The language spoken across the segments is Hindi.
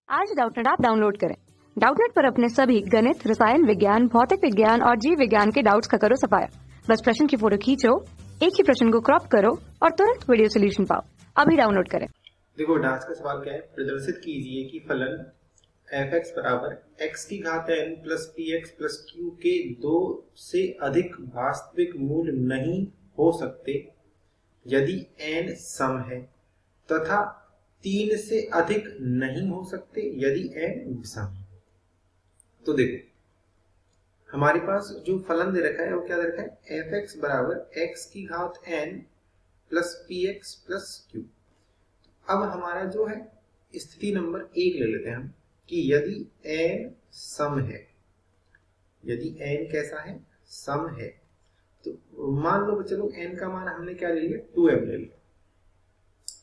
आज डाउटनेट ऐप डाउनलोड करें। डाउटनेट पर अपने सभी गणित, रसायन विज्ञान, भौतिक विज्ञान और जीव विज्ञान के डाउट्स का करो सफाया। बस प्रश्न की फोटो खींचो, एक ही प्रश्न को क्रॉप करो और तुरंत वीडियो सोल्यूशन पाओ। अभी डाउनलोड करें। देखो डांस का सवाल क्या है, प्रदर्शित कीजिए कि फलन f(x) बराबर x की घात n plus px plus q के 2 से अधिक वास्तविक मूल नहीं हो सकते यदि n सम है तथा 3 से अधिक नहीं हो सकते यदि n विषम है। तो देखो हमारे पास जो फलन दे रखा है वो क्या दे रखा है, f(x) बराबर x की घात n plus px plus q। अब हमारा जो है स्थिति नंबर 1 ले लेते हैं हम कि यदि n सम है, यदि n कैसा है, सम है, तो मान लो चलो n का मान हमने क्या ले लिया, 2m ले लिया।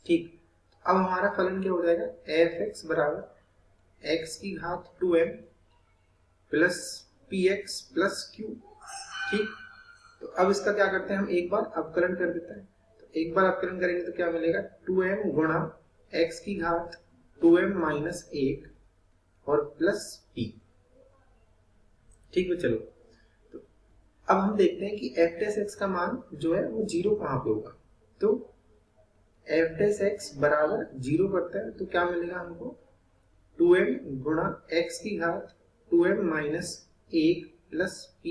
ठीक, अब हमारा फलन क्या हो जाएगा, f(x) बराबर x की घात 2m plus px plus q। ठीक, तो अब इसका क्या करते हैं हम, एक बार अवकलन कर देते हैं। तो एक बार अवकलन करेंगे तो क्या मिलेगा, 2m गुणा x की घात 2m माइनस 1 और प्लस p। ठीक है, चलो तो अब हम देखते हैं कि f(x) का मान जो है वो 0 कहाँ पे होगा। तो f(x) बराबर 0 करता है तो क्या मिलेगा हमको, 2m गुणा x की घात 2m माइनस 1 प्लस p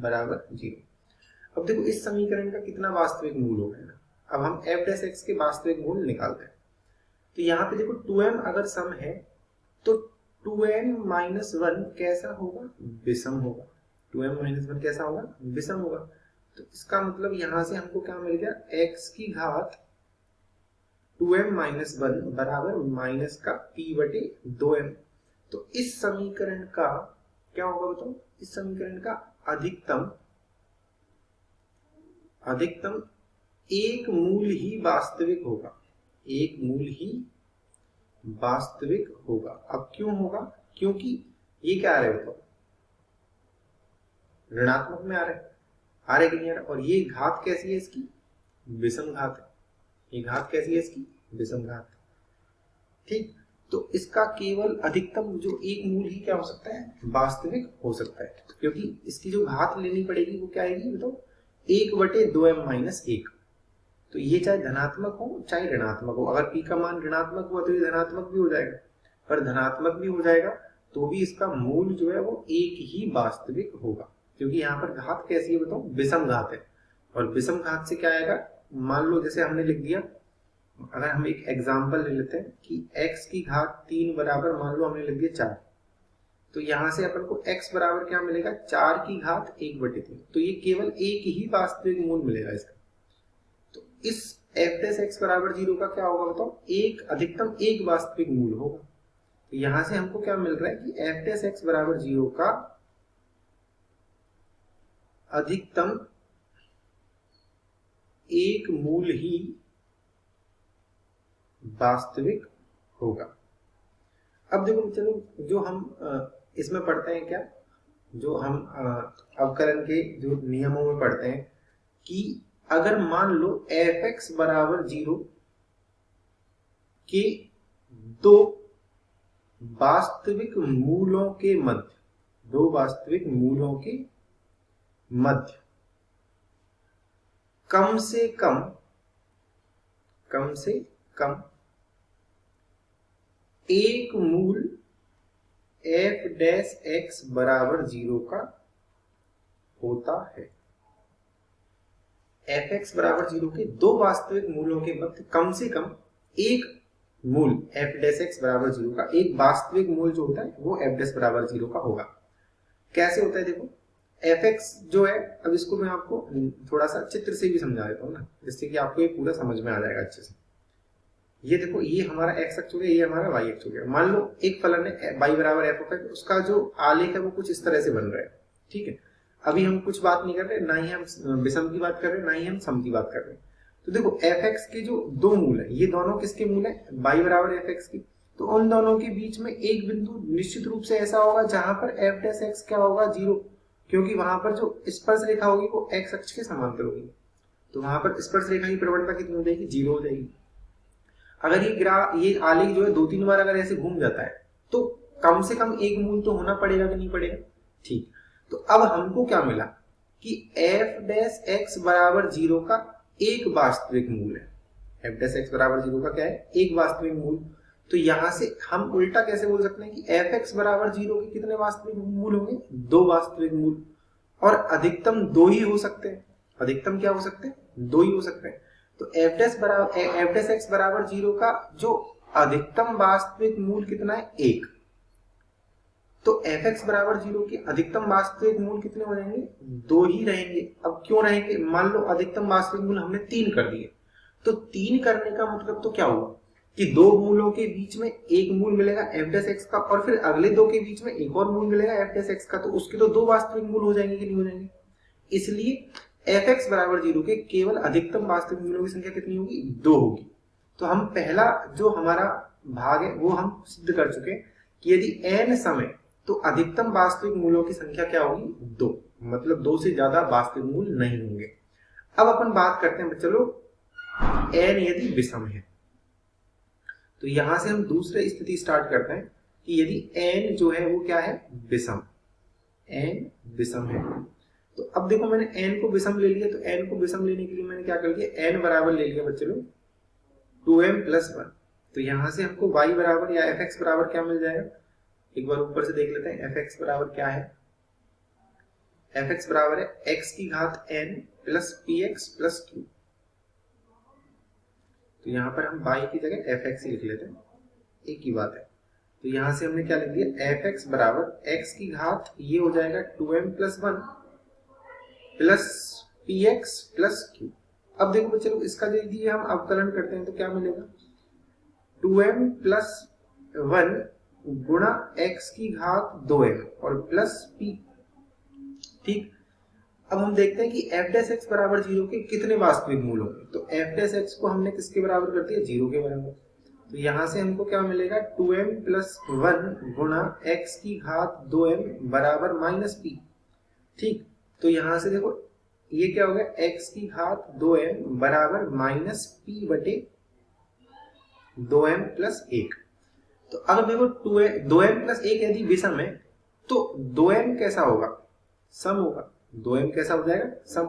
बराबर 0। अब देखो इस समीकरण का कितना वास्तविक मूल हो गया ना। अब हम f(x) के वास्तविक मूल निकालते हैं। तो यहाँ पे देखो 2m अगर सम है तो 2m माइनस 1 कैसा होगा, विषम होगा। 2m माइनस 1 कैसा होगा, विषम होगा। तो इसका मतलब यहाँ से हमको क्या मिल गया, x की घात 2m माइनस 1 बराबर माइनस का p बटे 2m। तो इस समीकरण का क्या होगा बताओ, इस समीकरण का अधिकतम एक मूल ही वास्तविक होगा, एक मूल ही वास्तविक होगा। अब क्यों होगा, क्योंकि ये क्या आ रहा है बताओ, ऋणात्मक में आ रहा है कि नहीं आ रहा। और ये घात कैसी है इसकी, विषम घात है। ये घात कैसी है इसकी, विषम घात। ठीक, तो इसका केवल अधिकतम जो एक मूल ही क्या हो सकता है, वास्तविक हो सकता है। क्योंकि इसकी जो घात लेनी पड़ेगी वो क्या आएगी बताओ, 1 बटे 2m माइनस 1। तो ये चाहे धनात्मक हो चाहे ऋणात्मक हो, अगर p का मान ऋणात्मक हुआ तो ये धनात्मक भी हो जाएगा, पर धनात्मक भी हो जाएगा तो भी इसका मूल जो है वो एक ही वास्तविक होगा। क्योंकि यहाँ पर घात कैसी है बताओ, विषम घात है। और विषम घात से क्या आएगा, मान लो जैसे हमने लिख दिया, अगर हम एक एग्जाम्पल ले लेते हैं कि x की घात 3 बराबर मान लो हमने लिख दिया 4। तो यहां से अपन को x बराबर क्या मिलेगा, 4 की घात 1 बटे 3। तो ये केवल एक ही वास्तविक मूल मिलेगा इसका। तो इस f(x) बराबर 0 का क्या होगा बताओ, एक अधिकतम एक वास्तविक मूल होगा। तो यहां से हमको क्या मिल रहा है कि f(x) बराबर 0 का अधिकतम एक मूल ही वास्तविक होगा। अब देखो चलो जो हम इसमें पढ़ते हैं क्या, जो हम अवकलन के जो नियमों में पढ़ते हैं कि अगर मान लो f(x) बराबर 0 के दो वास्तविक मूलों के मध्य, दो वास्तविक मूलों के मध्य कम से कम एक मूल f(x) बराबर 0 का होता है। f(x) बराबर 0 के दो वास्तविक मूलों के मध्य कम से कम एक मूल f(x) बराबर 0 का, एक वास्तविक मूल जो होता है वो f' बराबर 0 का होगा। कैसे होता है देखो, f(x) जो है, अब इसको मैं आपको थोड़ा सा चित्र से भी समझा देता हूँ ना, जिससे कि आपको ये पूरा समझ में आ जाएगा अच्छे से। ये देखो, ये हमारा x अक्ष हो गया, ये हमारा y अक्ष हो गया। मान लो एक फलन है y बराबर f(x), उसका जो आलेख है वो कुछ इस तरह से बन रहा है। ठीक है, अभी हम कुछ बात नहीं कर रहे, ना ही हम विषम की बात कर रहे, ना ही हम सम की बात कर रहे। तो देखो f(x) के जो दो मूल है, ये दोनों किसके मूल है, y बराबर f(x) की। तो उन दोनों के बीच में एक बिंदु निश्चित रूप से ऐसा होगा जहां पर f(x) क्या होगा, 0, क्योंकि वहां पर जो स्पर्श रेखा होगी वो x अक्ष के समांतर होगी। तो वहां पर स्पर्श रेखा की प्रवणता कितनी हो जाएगी, 0 हो जाएगी। अगर ये आलेख जो है 2-3 बार अगर ऐसे घूम जाता है तो कम से कम एक मूल तो होना पड़ेगा कि नहीं पड़ेगा। ठीक, तो अब हमको क्या मिला कि एफ डैश एक्स बराबर 0 का एक वास्तविक मूल है। एफ डैश एक्स बराबर 0 का क्या है, एक वास्तविक मूल। तो यहां से हम उल्टा कैसे बोल सकते हैं कि एफ एक्स बराबर 0 के कितने वास्तविक मूल होंगे, दो वास्तविक मूल, और अधिकतम दो ही हो सकते हैं। अधिकतम क्या हो सकते हैं, दो ही हो सकते हैं। तो एफ डैश एक्स बराबर 0 का जो अधिकतम वास्तविक मूल कितना है, एक। तो एफ एक्स बराबर 0 के अधिकतम वास्तविक मूल कितने हो जाएंगे, दो ही रहेंगे। अब क्यों रहेंगे, मान लो अधिकतम वास्तविक मूल हमने 3 कर दिए, तो 3 करने का मतलब तो क्या हुआ कि दो मूलों के बीच में एक मूल मिलेगा एफ डैश एक्स का, और फिर अगले दो के बीच में एक और मूल मिलेगा एफ डैश एक्स का, तो उसके तो दो वास्तविक मूल हो जाएंगे कि नहीं हो जाएंगे। इसलिए एफ एक्स बराबर 0 के केवल अधिकतम वास्तविक मूलों की संख्या कितनी होगी, 2 होगी। तो हम पहला जो हमारा भाग है वो हम सिद्ध कर चुके कि यदि n समय तो अधिकतम वास्तविक मूलों की संख्या क्या होगी, 2, मतलब 2 से ज्यादा वास्तविक मूल नहीं होंगे। अब अपन बात करते हैं चलो n यदि विषम है, तो यहां से हम दूसरी स्थिति स्टार्ट करते हैं कि यदि n जो है वो क्या है, विषम, n विषम है। तो अब देखो मैंने n को विषम ले लिया, तो n को विषम लेने के लिए मैंने क्या कर लिया, n बराबर ले लिया बच्चे लोग 2m + 1। तो यहां से हमको y बराबर या एफ एक्स बराबर क्या मिल जाएगा, एक बार ऊपर से देख लेते हैं। एफ एक्स बराबर क्या है, एफ एक्स बराबर है x की घात n + px + q। तो यहां पर हम y की जगह एफ एक्स ही लिख लेते हैं, एक ही बात है। तो यहां से हमने क्या लिख दिया, एफ एक्स बराबर x की घात ये हो जाएगा 2m + 1 + px + q। अब देखो बच्चे लोग इसका यदि हम अवकलन करते हैं तो क्या मिलेगा, 2m + 1 गुणा x की घात 2m और प्लस p। ठीक, अब हम देखते हैं कि f डैश x बराबर 0 के कितने वास्तविक मूल होंगे। तो f डैश x को हमने किसके बराबर कर दिया, 0 के बराबर। तो यहां से हमको क्या मिलेगा, 2m + 1 गुणा x की घात 2m बराबर -p। ठीक, तो यहां से देखो ये क्या हो गया, x की घात 2m बराबर -p बटे 2m + 1। तो अगर देखो 2m + 1 यदि विषम है तो 2m कैसा होगा, सम होगा। 2m कैसा हो जाएगा, सम।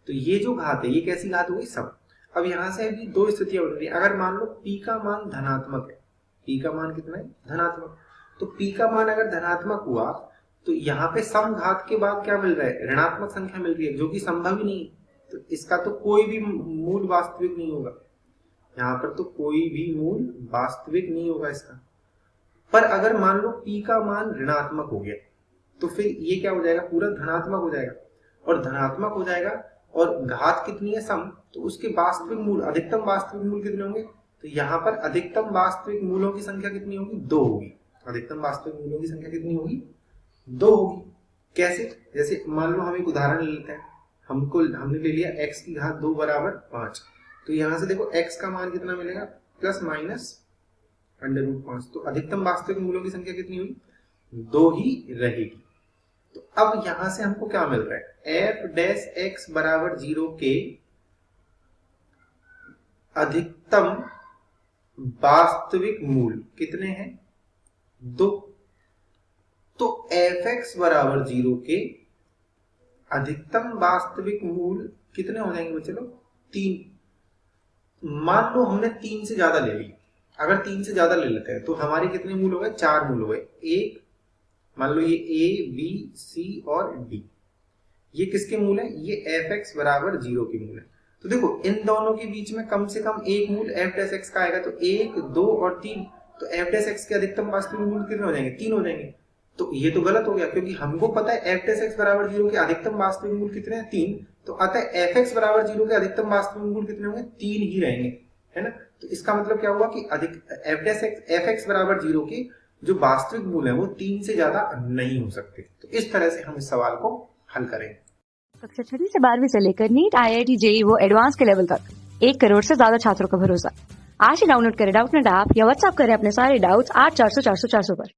तो ये जो घात है ये कैसी घात होगी, सम। अब यहां से अभी दो स्थितियां बन रही है। अगर मान लो p का मान धनात्मक है, p का मान कितना है, धनात्मक, तो p का मान अगर धनात्मक हुआ तो यहाँ पे सम घात के बाद क्या मिल रहा है, ऋणात्मक संख्या मिल रही है, जो कि संभव ही नहीं। तो इसका तो कोई भी मूल वास्तविक नहीं होगा, यहाँ पर तो कोई भी मूल वास्तविक नहीं होगा इसका। पर अगर मान लो p का मान ऋणात्मक हो गया तो फिर ये क्या हो जाएगा, पूरा धनात्मक हो जाएगा, और धनात्मक हो जाएगा और घात कितनी है, सम, तो उसके वास्तविक मूल, अधिकतम वास्तविक मूल कितने होंगे। तो यहाँ पर अधिकतम वास्तविक मूलों की संख्या कितनी होगी, 2 होगी। अधिकतम वास्तविक मूलों की संख्या कितनी होगी, 2 होगी। कैसे, जैसे मान लो हम एक उदाहरण ले लेते हैं, हमने ले लिया x की घात 2 बराबर 5। तो यहां से देखो x का मान कितना मिलेगा, ±√5। तो अधिकतम वास्तविक मूलों की संख्या कितनी हुई, 2 ही रहेगी। तो अब यहां से हमको क्या मिल रहा है, एफ डैश एक्स बराबर 0 के अधिकतम वास्तविक मूल कितने हैं, 2। तो एफ एक्स बराबर 0 के अधिकतम वास्तविक मूल कितने हो जाएंगे बच्चे लोग, 3। मान लो हमने 3 से ज्यादा ले ली, अगर 3 से ज्यादा ले लेते हैं तो हमारे कितने मूल हो गए, 4 मूल हो गए। एक मान लो ये a, b, c और d, ये किसके मूल है, ये एफ एक्स बराबर 0 के मूल है। तो देखो इन दोनों के बीच में कम से कम एक मूल एफ डैश एक्स का आएगा, तो 1, 2 और 3। तो एफ डैश एक्स के अधिकतम वास्तविक मूल कितने हो जाएंगे, 3 हो जाएंगे। तो ये तो गलत हो गया, क्योंकि हमको पता है एफ डैश एक्स बराबर 0 के अधिकतम वास्तविक मूल कितने हैं, 3। तो अतः एफ एक्स बराबर 0 के अधिकतम वास्तविक मूल कितने होंगे, 3 ही रहेंगे, है ना। तो इसका मतलब क्या हुआ कि एफ एक्स बराबर 0 के जो वास्तविक मूल है वो 3 से ज्यादा नहीं हो सकते। तो इस तरह से हम इस सवाल को हल करेंगे। कक्षा 6 से 12वीं से लेकर नीट, IIT, JEE वो एडवांस के लेवल तक 1 करोड़ से ज्यादा छात्रों का भरोसा। आज ही डाउनलोड करें डाउटनेट ऐप या व्हाट्सएप करें अपने सारे डाउट्स 8400 400 400 पर।